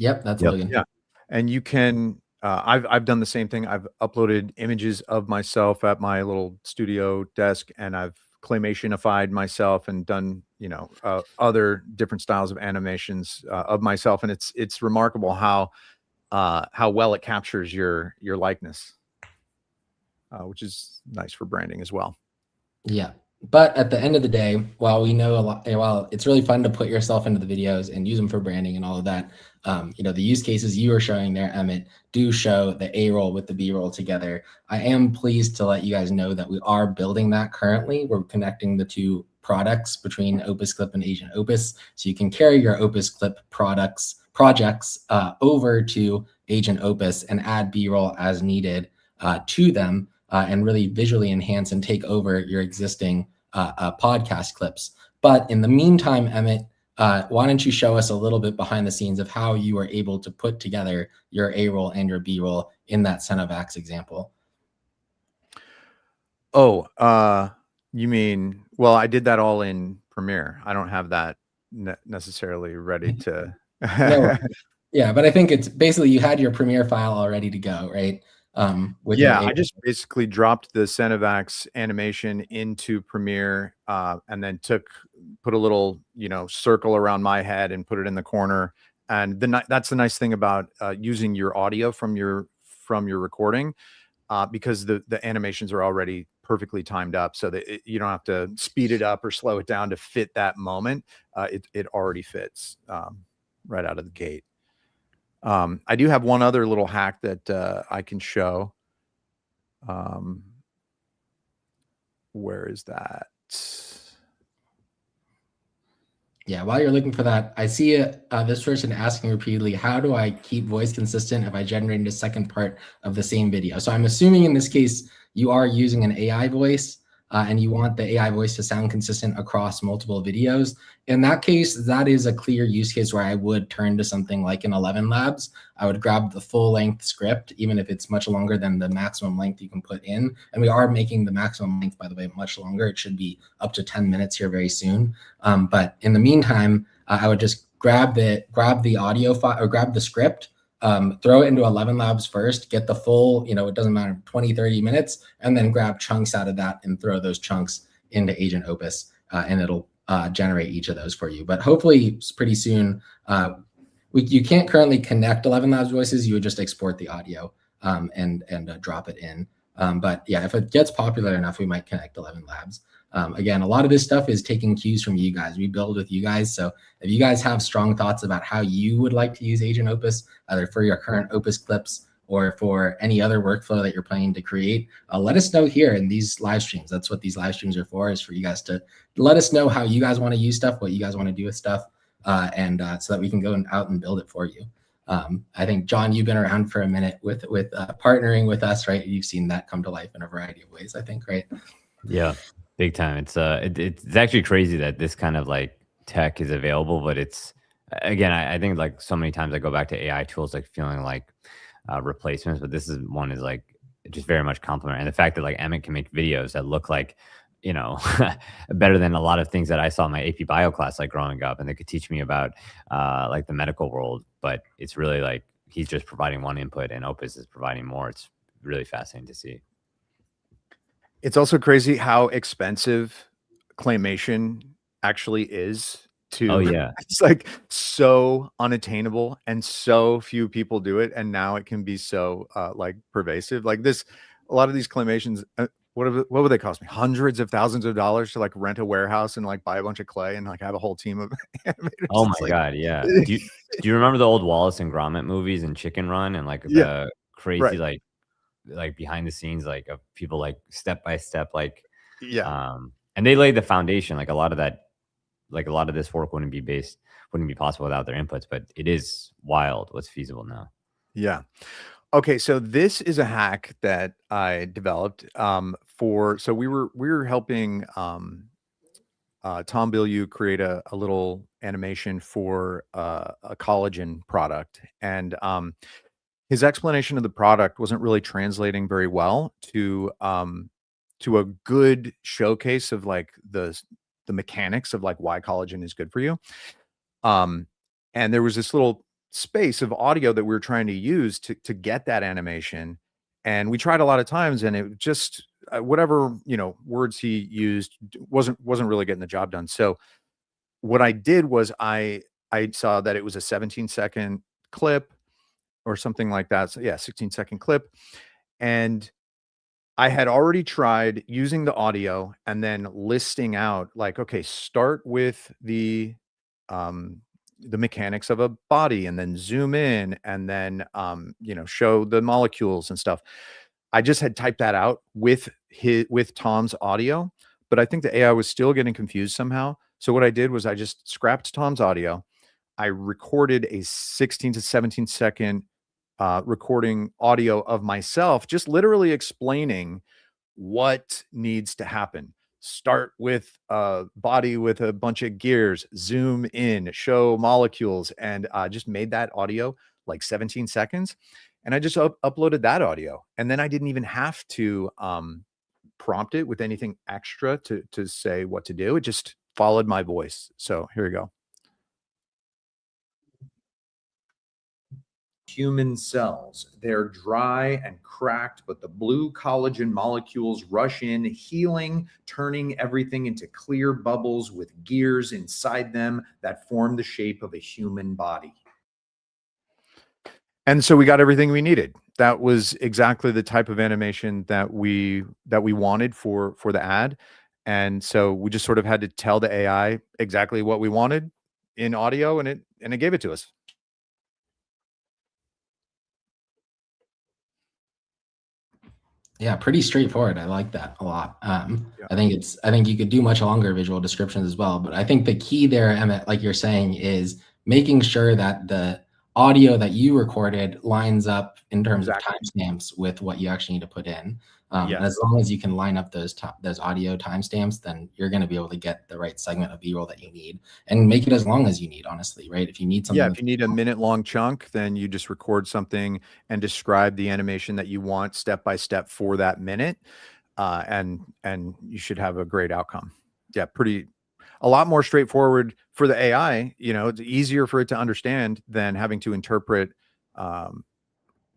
Speaker 1: Yep, that's Logan.
Speaker 5: Yeah. And you can I've done the same thing. I've uploaded images of myself at my little studio desk, and I've claymationified myself and done, you know, other different styles of animations of myself. And it's remarkable how well it captures your likeness, which is nice for branding as well.
Speaker 1: Yeah. But at the end of the day, while we know a lot, while it's really fun to put yourself into the videos and use them for branding and all of that, you know, the use cases you were showing there, Emmett, do show the A-roll with the B-roll together. I am pleased to let you guys know that we are building that currently. We're connecting the two products between Opus Clip and Agent Opus, so you can carry your Opus Clip projects over to Agent Opus and add B-roll as needed to them. And really visually enhance and take over your existing podcast clips. But in the meantime, Emmett, why don't you show us a little bit behind the scenes of how you were able to put together your A-roll and your B-roll in that Cenovax example?
Speaker 5: Oh, you mean, well, I did that all in Premiere. I don't have that necessarily ready to.
Speaker 1: No, yeah, but I think it's basically you had your Premiere file all ready to go, right?
Speaker 5: Yeah, I just basically dropped the Cenovax animation into Premiere and then put a little, you know, circle around my head and put it in the corner. And that's the nice thing about using your audio from your recording, because the animations are already perfectly timed up, so that you don't have to speed it up or slow it down to fit that moment. It already fits right out of the gate. I do have one other little hack that I can show. Where is that?
Speaker 1: Yeah, while you're looking for that, I see this person asking repeatedly, how do I keep voice consistent if I generate a second part of the same video? So I'm assuming in this case, you are using an AI voice. and you want the AI voice to sound consistent across multiple videos, in that case, that is a clear use case where I would turn to something like an 11 Labs. I would grab the full length script, even if it's much longer than the maximum length you can put in. And we are making the maximum length, by the way, much longer. It should be up to 10 minutes here very soon. But in the meantime, I would just grab the audio file or grab the script, throw it into 11 Labs first, get the full, it doesn't matter, 20, 30 minutes, and then grab chunks out of that and throw those chunks into Agent Opus, and it'll generate each of those for you. But hopefully pretty soon, you can't currently connect 11 Labs voices. You would just export the audio and drop it in. But yeah, if it gets popular enough, we might connect 11 Labs. Again, a lot of this stuff is taking cues from you guys. We build with you guys. So if you guys have strong thoughts about how you would like to use Agent Opus, either for your current Opus clips or for any other workflow that you're planning to create, let us know here in these live streams. That's what these live streams are for, is for you guys to let us know how you guys want to use stuff, what you guys want to do with stuff, and so that we can go out and build it for you. I think, Jon, you've been around for a minute with partnering with us, right? You've seen that come to life in a variety of ways, I think, right?
Speaker 2: Yeah. Big time. It's actually crazy that this kind of like tech is available, but it's, again, I think like so many times I go back to AI tools like feeling like replacements, but this is one is like just very much complementary. And the fact that like Emmet can make videos that look like, better than a lot of things that I saw in my AP Bio class like growing up, and they could teach me about like the medical world, but it's really like he's just providing one input and Opus is providing more. It's really fascinating to see.
Speaker 3: It's also crazy how expensive claymation actually is to,
Speaker 2: oh yeah,
Speaker 3: it's like so unattainable and so few people do it. And now it can be so like pervasive like this. A lot of these claymations, what would they cost me? Hundreds of thousands of dollars to like rent a warehouse and like buy a bunch of clay and like have a whole team of animators.
Speaker 2: oh my
Speaker 3: It's like,
Speaker 2: God. Yeah. Do you remember the old Wallace and Gromit movies and Chicken Run and like the crazy,
Speaker 3: right.
Speaker 2: like behind the scenes, like of people like step by step, like,
Speaker 3: Yeah.
Speaker 2: and they laid the foundation. Like a lot of this work wouldn't be possible without their inputs, but it is wild what's feasible now.
Speaker 3: Yeah. Okay, so this is a hack that I developed so we were helping Tom Bilyeu create a little animation for a collagen product, and his explanation of the product wasn't really translating very well to a good showcase of like the mechanics of like why collagen is good for you. And there was this little space of audio that we were trying to use to get that animation, and we tried a lot of times, and it just whatever words he used wasn't really getting the job done. So what I did was I saw that it was a 17-second clip or something like that. So yeah, 16-second clip, and I had already tried using the audio and then listing out like, okay, start with the mechanics of a body and then zoom in and then show the molecules and stuff. I just had typed that out with Tom's audio, but I think the AI was still getting confused somehow. So what I did was I just scrapped Tom's audio. I recorded a 16 to 17 second recording audio of myself, just literally explaining what needs to happen. Start with a body with a bunch of gears, zoom in, show molecules, and just made that audio like 17 seconds. And I just uploaded that audio. And then I didn't even have to prompt it with anything extra to say what to do. It just followed my voice. So here we go. Human cells. They're dry and cracked, but the blue collagen molecules rush in, healing, turning everything into clear bubbles with gears inside them that form the shape of a human body. And so we got everything we needed. That was exactly the type of animation that we wanted for the ad. And so we just sort of had to tell the AI exactly what we wanted in audio, and it gave it to us.
Speaker 1: Yeah, pretty straightforward. I like that a lot. I think you could do much longer visual descriptions as well. But I think the key there, Emmett, like you're saying, is making sure that the audio that you recorded lines up in terms of timestamps with what you actually need to put in. And as long as you can line up those audio timestamps, then you're going to be able to get the right segment of B-roll that you need and make it as long as you need, honestly, right? If you need something.
Speaker 3: Yeah, if you need a minute-long chunk, then you just record something and describe the animation that you want step by step for that minute, and you should have a great outcome. Yeah, a lot more straightforward for the AI. You know, it's easier for it to understand than having to interpret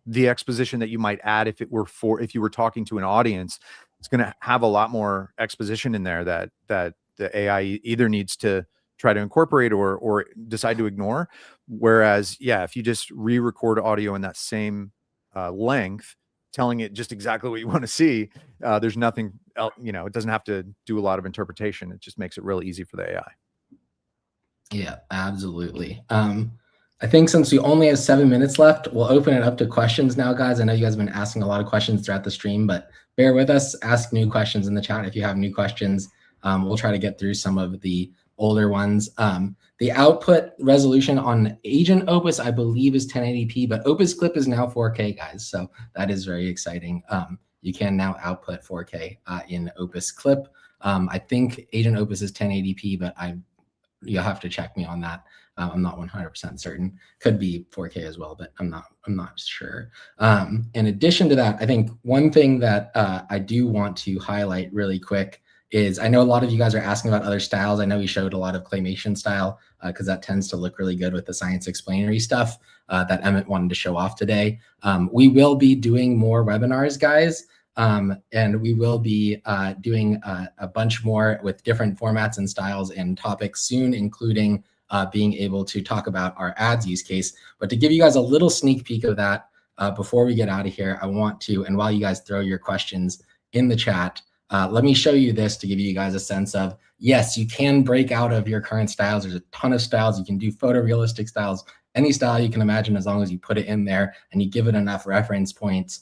Speaker 3: the exposition that you might add if you were talking to an audience. It's going to have a lot more exposition in there that the AI either needs to try to incorporate or decide to ignore. Whereas, yeah, if you just re-record audio in that same length, telling it just exactly what you want to see, there's nothing else, you know, it doesn't have to do a lot of interpretation. It just makes it real easy for the AI.
Speaker 1: Yeah, absolutely. I think since we only have 7 minutes left, we'll open it up to questions now, guys. I know you guys have been asking a lot of questions throughout the stream, but bear with us. Ask new questions in the chat if you have new questions. We'll try to get through some of the older ones. The output resolution on Agent Opus, I believe, is 1080p, but Opus Clip is now 4K, guys. So that is very exciting. You can now output 4K in Opus Clip. I think Agent Opus is 1080p, but you'll have to check me on that. I'm not 100% certain. Could be 4K as well, but I'm not sure. In addition to that, I think one thing that I do want to highlight really quick is I know a lot of you guys are asking about other styles. I know we showed a lot of claymation style because that tends to look really good with the science explainery stuff that Emmett wanted to show off today. We will be doing more webinars, guys. And we will be doing a bunch more with different formats and styles and topics soon, including being able to talk about our ads use case. But to give you guys a little sneak peek of that before we get out of here, I want to, and while you guys throw your questions in the chat, let me show you this to give you guys a sense of, yes, you can break out of your current styles. There's a ton of styles. You can do photorealistic styles, any style you can imagine, as long as you put it in there and you give it enough reference points.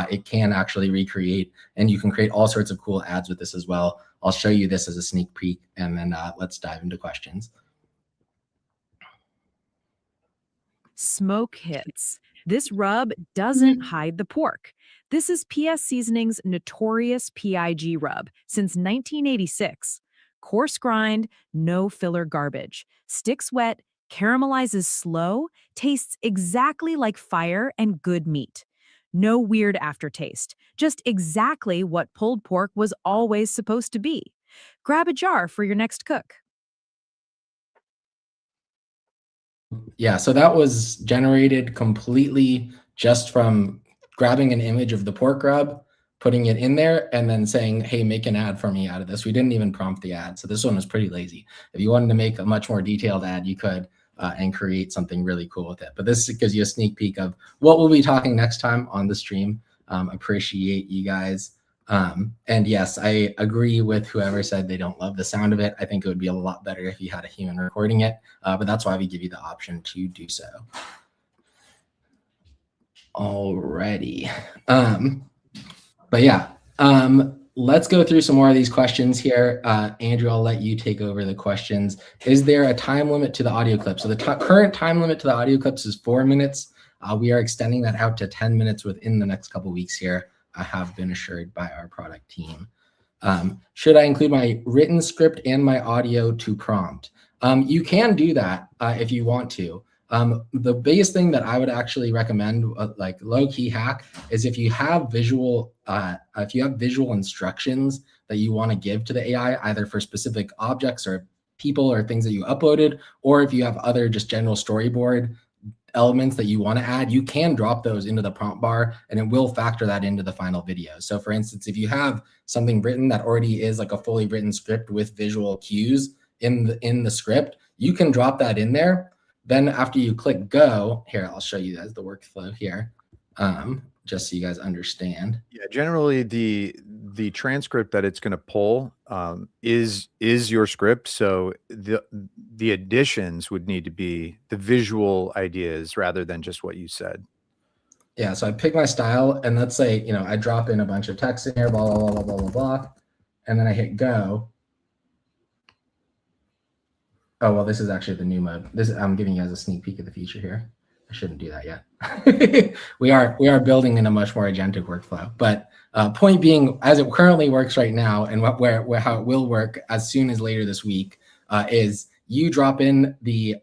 Speaker 1: It can actually recreate, and you can create all sorts of cool ads with this as well. I'll show you this as a sneak peek, and then let's dive into questions.
Speaker 7: Smoke hits. This rub doesn't hide the pork. This is PS Seasoning's notorious PIG rub since 1986. Coarse grind, no filler garbage. Sticks wet, caramelizes slow, tastes exactly like fire and good meat. No weird aftertaste, just exactly what pulled pork was always supposed to be. Grab a jar for your next cook.
Speaker 1: Yeah, so that was generated completely just from grabbing an image of the pork rub, putting it in there, and then saying, hey, make an ad for me out of this. We didn't even prompt the ad, so this one was pretty lazy. If you wanted to make a much more detailed ad, you could and create something really cool with it. But this gives you a sneak peek of what we'll be talking next time on the stream. Appreciate you guys. And yes, I agree with whoever said they don't love the sound of it. I think it would be a lot better if you had a human recording it, but that's why we give you the option to do so. Alrighty. But yeah, let's go through some more of these questions here. Andrew, I'll let you take over the questions. Is there a time limit to the audio clip? So the current time limit to the audio clips is 4 minutes. We are extending that out to 10 minutes within the next couple weeks here. I have been assured by our product team. Should I include my written script and my audio to prompt? You can do that if you want to. The biggest thing that I would actually recommend, like low-key hack, is if you have visual instructions that you want to give to the AI, either for specific objects or people or things that you uploaded, or if you have other just general storyboard elements that you want to add, you can drop those into the prompt bar and it will factor that into the final video. So for instance, if you have something written that already is like a fully written script with visual cues in the script, you can drop that in there. Then after you click go, here, I'll show you guys the workflow here, just so you guys understand.
Speaker 3: Yeah, generally the transcript that it's going to pull is your script. So the additions would need to be the visual ideas rather than just what you said.
Speaker 1: Yeah, so I pick my style, and let's say, you know, I drop in a bunch of text in here, blah, blah, blah, blah, blah, blah, and then I hit go. Oh, well, this is actually the new mode. I'm giving you guys a sneak peek of the feature here. I shouldn't do that yet. we are building in a much more agentic workflow. But point being, as it currently works right now, and how it will work as soon as later this week, is you drop in the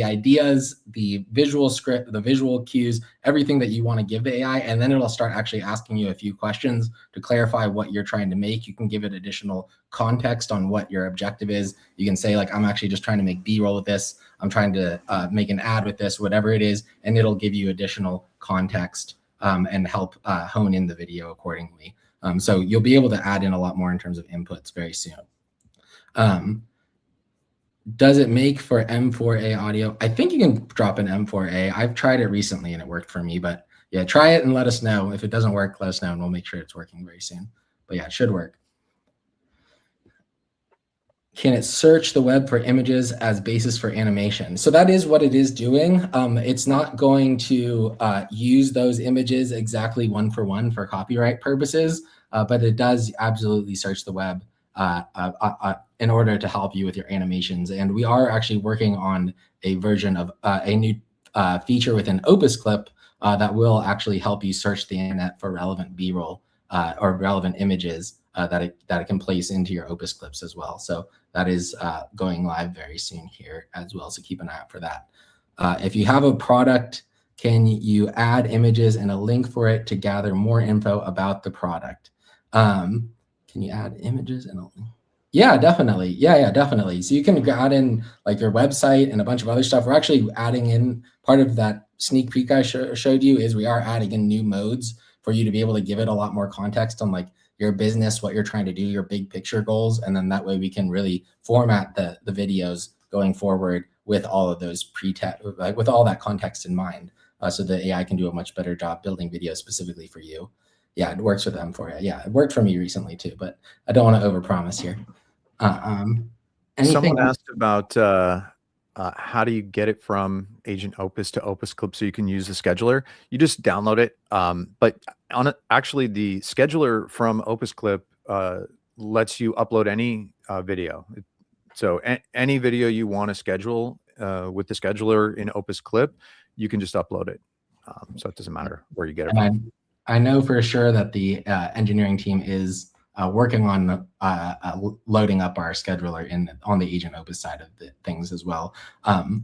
Speaker 1: ideas, the visual script, the visual cues, everything that you want to give the AI, and then it'll start actually asking you a few questions to clarify what you're trying to make. You can give it additional context on what your objective is. You can say, like, I'm actually just trying to make B-roll with this. I'm trying to make an ad with this, whatever it is, and it'll give you additional context and help hone in the video accordingly. So you'll be able to add in a lot more in terms of inputs very soon. Does it make for M4A audio? I think you can drop an M4A. I've tried it recently and it worked for me, but yeah, try it and let us know. If it doesn't work, let us know and we'll make sure it's working very soon. But yeah, it should work. Can it search the web for images as basis for animation? So that is what it is doing. It's not going to use those images exactly one for one for copyright purposes, but it does absolutely search the web in order to help you with your animations. And we are actually working on a version of a new feature within Opus Clip that will actually help you search the internet for relevant B-roll or relevant images that it can place into your Opus Clips as well. So that is going live very soon here as well. So keep an eye out for that. If you have a product, can you add images and a link for it to gather more info about the product? Can you add images and a link? Yeah, definitely. Yeah, definitely. So you can add in like your website and a bunch of other stuff. We're actually adding in part of that sneak peek I showed you is we are adding in new modes for you to be able to give it a lot more context on like your business, what you're trying to do, your big picture goals. And then that way we can really format the videos going forward with all of those with all that context in mind. So the AI can do a much better job building videos specifically for you. Yeah, it works with them for you. Yeah, it worked for me recently too, but I don't want to overpromise here.
Speaker 5: Someone asked about how do you get it from Agent Opus to Opus Clip so you can use the scheduler? You just download it. But actually, the scheduler from Opus Clip lets you upload any video. So any video you want to schedule with the scheduler in Opus Clip, you can just upload it. So it doesn't matter where you get it from.
Speaker 1: I know for sure that the engineering team is working on loading up our scheduler on the Agent Opus side of the things as well.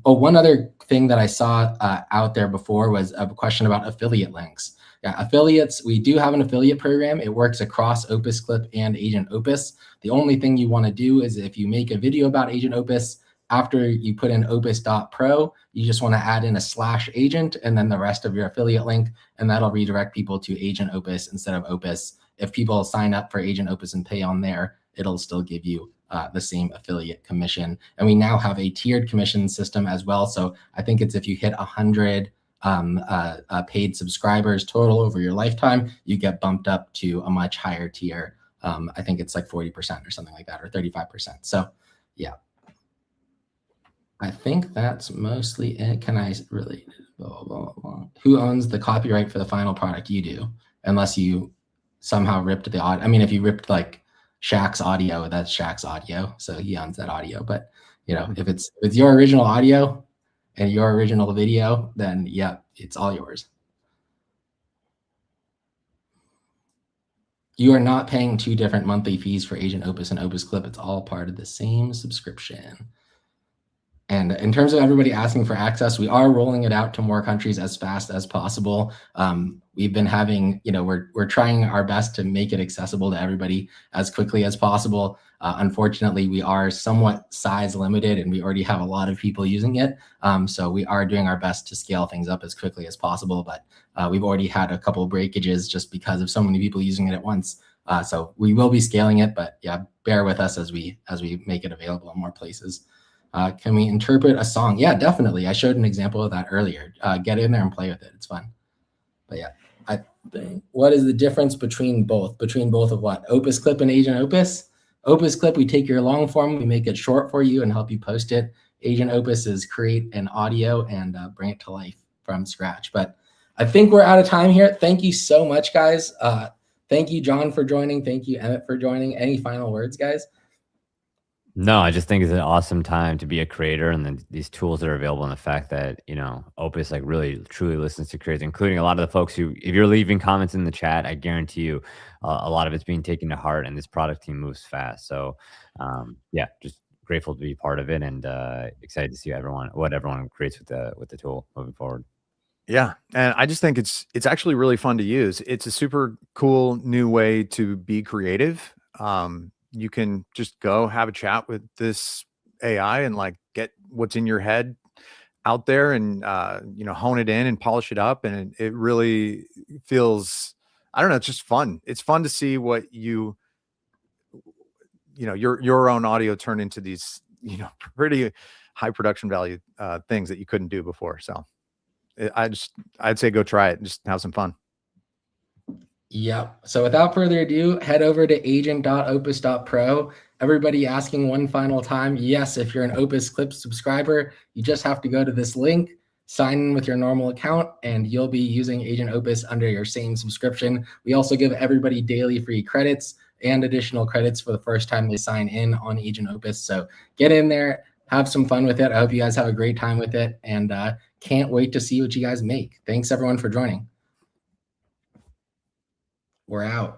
Speaker 1: One other thing that I saw out there before was a question about affiliate links. Yeah, affiliates, we do have an affiliate program. It works across Opus Clip and Agent Opus. The only thing you want to do is if you make a video about Agent Opus, after you put in opus.pro, you just want to add in a /agent and then the rest of your affiliate link, and that'll redirect people to Agent Opus instead of Opus. If people sign up for Agent Opus and pay on there, it'll still give you the same affiliate commission. And we now have a tiered commission system as well. So I think it's if you hit 100 paid subscribers total over your lifetime, you get bumped up to a much higher tier. I think it's like 40% or something like that, or 35%. So yeah. I think that's mostly it. Can I really, blah, blah, blah. Who owns the copyright for the final product? You do, unless you somehow ripped the audio. I mean, if you ripped like Shaq's audio, that's Shaq's audio. So he owns that audio. But you know, if it's your original audio and your original video, then yeah, it's all yours. You are not paying 2 different monthly fees for Agent Opus and Opus Clip. It's all part of the same subscription. And in terms of everybody asking for access, we are rolling it out to more countries as fast as possible. We've been having, we're trying our best to make it accessible to everybody as quickly as possible. Unfortunately, we are somewhat size limited and we already have a lot of people using it. So we are doing our best to scale things up as quickly as possible, but we've already had a couple of breakages just because of so many people using it at once. So we will be scaling it, but yeah, bear with us as we make it available in more places. Can we interpret a song? Yeah, definitely. I showed an example of that earlier. Get in there and play with it. It's fun. But yeah, I think, what is the difference between both? Between both of what? Opus Clip and Agent Opus? Opus Clip, we take your long form, we make it short for you and help you post it. Agent Opus is create an audio and bring it to life from scratch. But I think we're out of time here. Thank you so much, guys. Thank you, Jon, for joining. Thank you, Emmett, for joining. Any final words, guys?
Speaker 2: No, I just think it's an awesome time to be a creator, and then these tools that are available, and the fact that, you know, Opus like really truly listens to creators, including a lot of the folks who, if you're leaving comments in the chat, I guarantee you a lot of it's being taken to heart, and this product team moves fast. So yeah, just grateful to be part of it, and excited to see what everyone creates with the tool moving forward.
Speaker 3: Yeah, and I just think it's actually really fun to use. It's a super cool new way to be creative. You can just go have a chat with this AI and like get what's in your head out there and you know, hone it in and polish it up, and it really feels, I don't know, it's just fun. It's fun to see what you know, your own audio turn into these, you know, pretty high production value things that you couldn't do before. So I'd say go try it and just have some fun.
Speaker 1: Yep. So without further ado, head over to agent.opus.pro. Everybody asking one final time. Yes, if you're an Opus Clips subscriber, you just have to go to this link, sign in with your normal account, and you'll be using Agent Opus under your same subscription. We also give everybody daily free credits and additional credits for the first time they sign in on Agent Opus. So get in there, have some fun with it. I hope you guys have a great time with it, and can't wait to see what you guys make. Thanks everyone for joining. We're out.